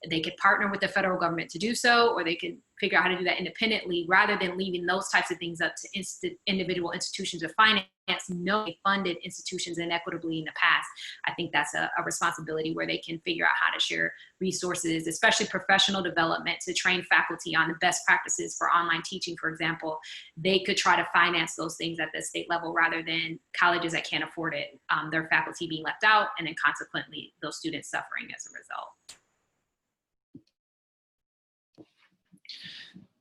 They could partner with the federal government to do so, or they could figure out how to do that independently, rather than leaving those types of things up to individual institutions of finance, knowing they funded institutions inequitably in the past. I think that's a responsibility where they can figure out how to share resources, especially professional development, to train faculty on the best practices for online teaching, for example. They could try to finance those things at the state level rather than colleges that can't afford it, their faculty being left out, and then consequently those students suffering as a result.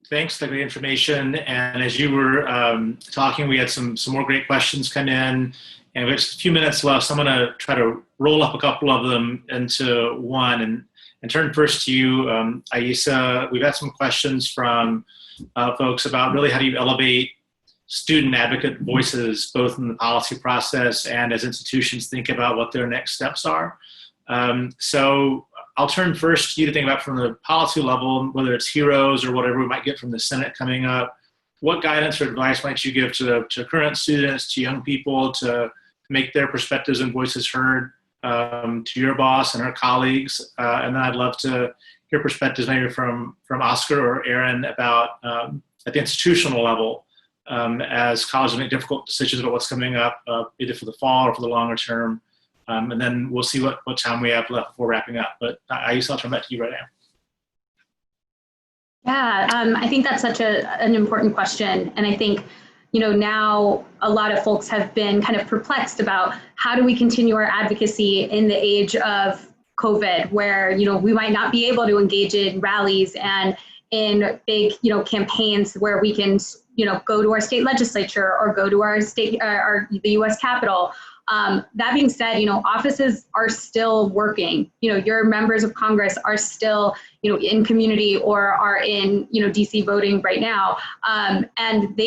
Thanks for the great information. And as you were talking, we had some more great questions come in, and we have just a few minutes left. So I'm going to try to roll up a couple of them into one and turn first to you, Aissa. We've had some questions from folks about really how do you elevate student advocate voices, both in the policy process and as institutions think about what their next steps are. So I'll turn first to you to think about from the policy level, whether it's heroes or whatever we might get from the Senate coming up. What guidance or advice might you give to current students, to young people, to make their perspectives and voices heard, to your boss and her colleagues? And then I'd love to hear perspectives maybe from Oscar or Erin about at the institutional level, as colleges make difficult decisions about what's coming up, either for the fall or for the longer term. And then we'll see what time we have left before wrapping up. But Aissa, I'll turn back to you right now. Yeah, I think that's such an important question. And I think, now a lot of folks have been kind of perplexed about how do we continue our advocacy in the age of COVID, where, we might not be able to engage in rallies and in big, campaigns where we can, go to our state legislature or go to our state, the U.S. Capitol. That being said, offices are still working. Your members of Congress are still, in community or are in, DC voting right now. And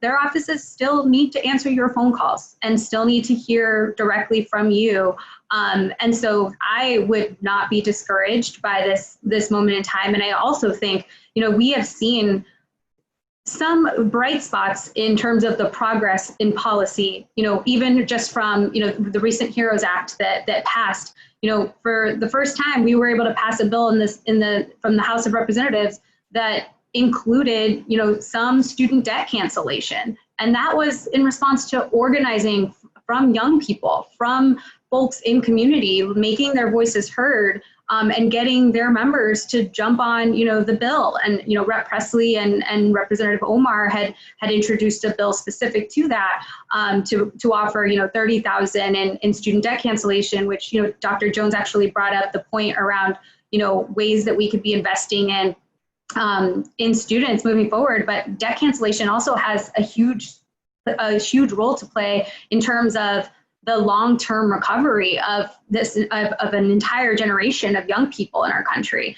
their offices still need to answer your phone calls and still need to hear directly from you. And so I would not be discouraged by this moment in time. And I also think, we have seen some bright spots in terms of the progress in policy, even just from, the recent HEROES Act that passed, for the first time, we were able to pass a bill from the House of Representatives that included, some student debt cancellation. And that was in response to organizing from young people, from folks in community, making their voices heard, and getting their members to jump on, the bill. And, Rep. Presley and Representative Omar had introduced a bill specific to that, to offer, $30,000 in student debt cancellation, which, Dr. Jones actually brought up the point around, ways that we could be investing in students moving forward. But debt cancellation also has a huge role to play in terms of the long-term recovery of an entire generation of young people in our country,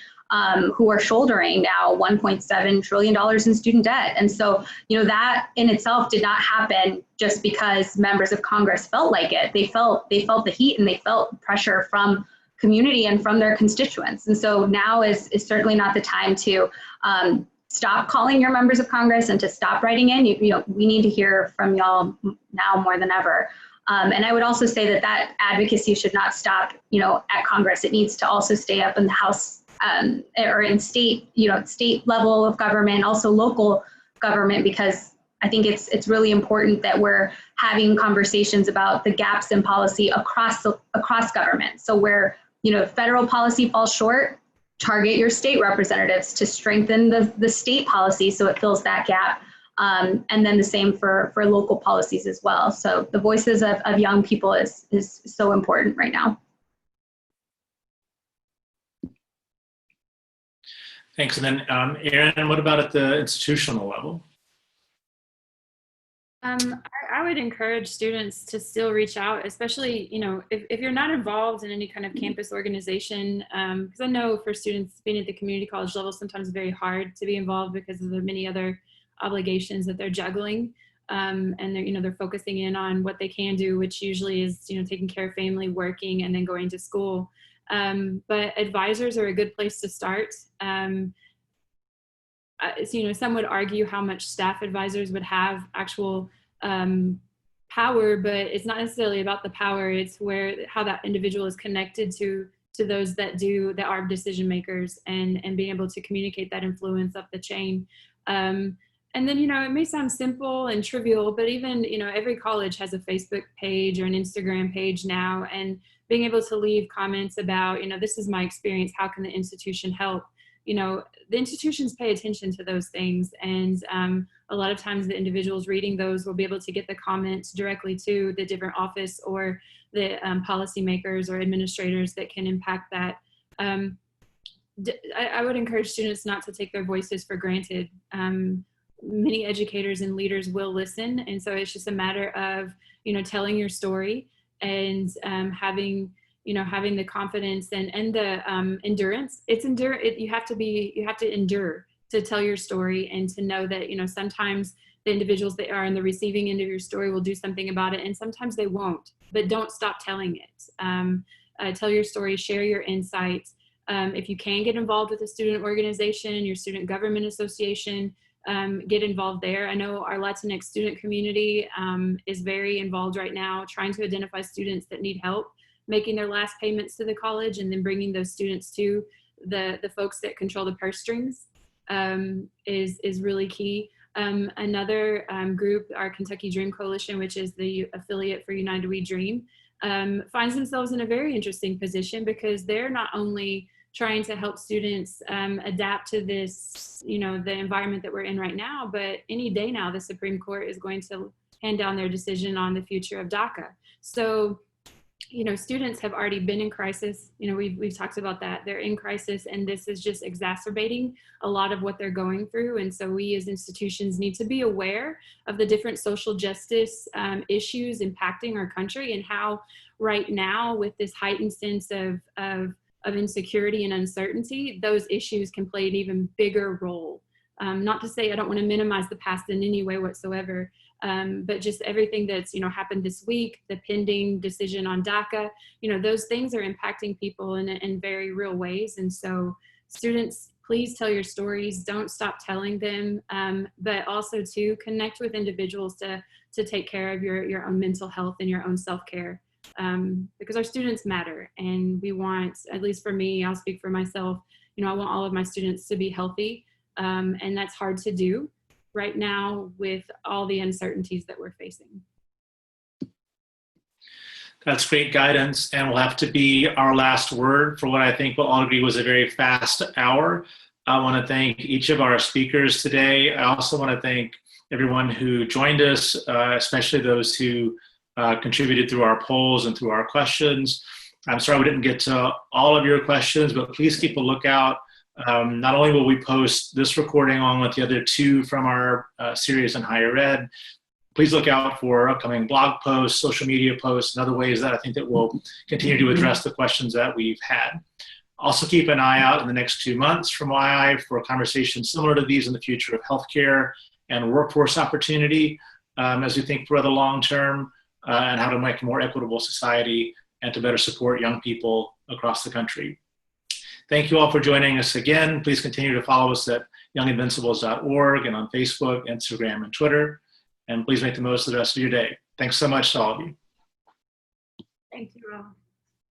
who are shouldering now $1.7 trillion in student debt. And so, that in itself did not happen just because members of Congress felt like it. They felt the heat and they felt pressure from community and from their constituents. And so now is certainly not the time to stop calling your members of Congress and to stop writing in. We need to hear from y'all now more than ever. And I would also say that advocacy should not stop, at Congress. It needs to also stay up in the House, or in state, state level of government, also local government, because I think it's really important that we're having conversations about the gaps in policy across government. So where, federal policy falls short, target your state representatives to strengthen the state policy so it fills that gap. And then the same for local policies as well. So the voices of young people is so important right now. Thanks. And then Erin, what about at the institutional level? I would encourage students to still reach out, especially, if you're not involved in any kind of campus organization, because I know for students being at the community college level, sometimes it's very hard to be involved because of the many other obligations that they're juggling. and they're focusing in on what they can do, which usually is taking care of family, working, and then going to school. But advisors are a good place to start. Some would argue how much staff advisors would have actual power, but it's not necessarily about the power. It's how that individual is connected to those that are decision makers, and being able to communicate that influence up the chain. And then, it may sound simple and trivial, but even, every college has a Facebook page or an Instagram page now, and being able to leave comments about, this is my experience, how can the institution help? The institutions pay attention to those things, and a lot of times the individuals reading those will be able to get the comments directly to the different office or the policymakers or administrators that can impact that. I would encourage students not to take their voices for granted. Many educators and leaders will listen, and so it's just a matter of telling your story and having the confidence and the endurance. You have to endure to tell your story, and to know that sometimes the individuals that are on the receiving end of your story will do something about it, and sometimes they won't. But don't stop telling it. Tell your story, share your insights. If you can get involved with a student organization, your student government association, get involved there. I know our Latinx student community is very involved right now, trying to identify students that need help making their last payments to the college, and then bringing those students to the folks that control the purse strings is really key. Another group, our Kentucky Dream Coalition, which is the affiliate for United We Dream, finds themselves in a very interesting position, because they're not only trying to help students adapt to this, the environment that we're in right now, but any day now, the Supreme Court is going to hand down their decision on the future of DACA. So, students have already been in crisis. We've talked about that. They're in crisis, and this is just exacerbating a lot of what they're going through. And so we as institutions need to be aware of the different social justice issues impacting our country, and how right now, with this heightened sense of insecurity and uncertainty, those issues can play an even bigger role. Not to say I don't want to minimize the past in any way whatsoever, but just everything that's happened this week, the pending decision on DACA, those things are impacting people in very real ways. And so students, please tell your stories. Don't stop telling them, but also to connect with individuals to take care of your own mental health and your own self-care. Because our students matter, and we want, at least for me, I'll speak for myself, I want all of my students to be healthy, and that's hard to do right now with all the uncertainties that we're facing. That's great guidance, and will have to be our last word for what I think we'll all agree was a very fast hour. I want to thank each of our speakers today. I also want to thank everyone who joined us, especially those who contributed through our polls and through our questions. I'm sorry we didn't get to all of your questions, but please keep a lookout. Not only will we post this recording along with the other two from our series on higher ed, please look out for upcoming blog posts, social media posts, and other ways that I think that we'll continue to address the questions that we've had. Also keep an eye out in the next 2 months from YI for conversations similar to these in the future of healthcare and workforce opportunity as we think for the long term and how to make a more equitable society and to better support young people across the country. Thank you all for joining us again. Please continue to follow us at younginvincibles.org and on Facebook, Instagram, and Twitter. And please make the most of the rest of your day. Thanks so much to all of you. Thank you all.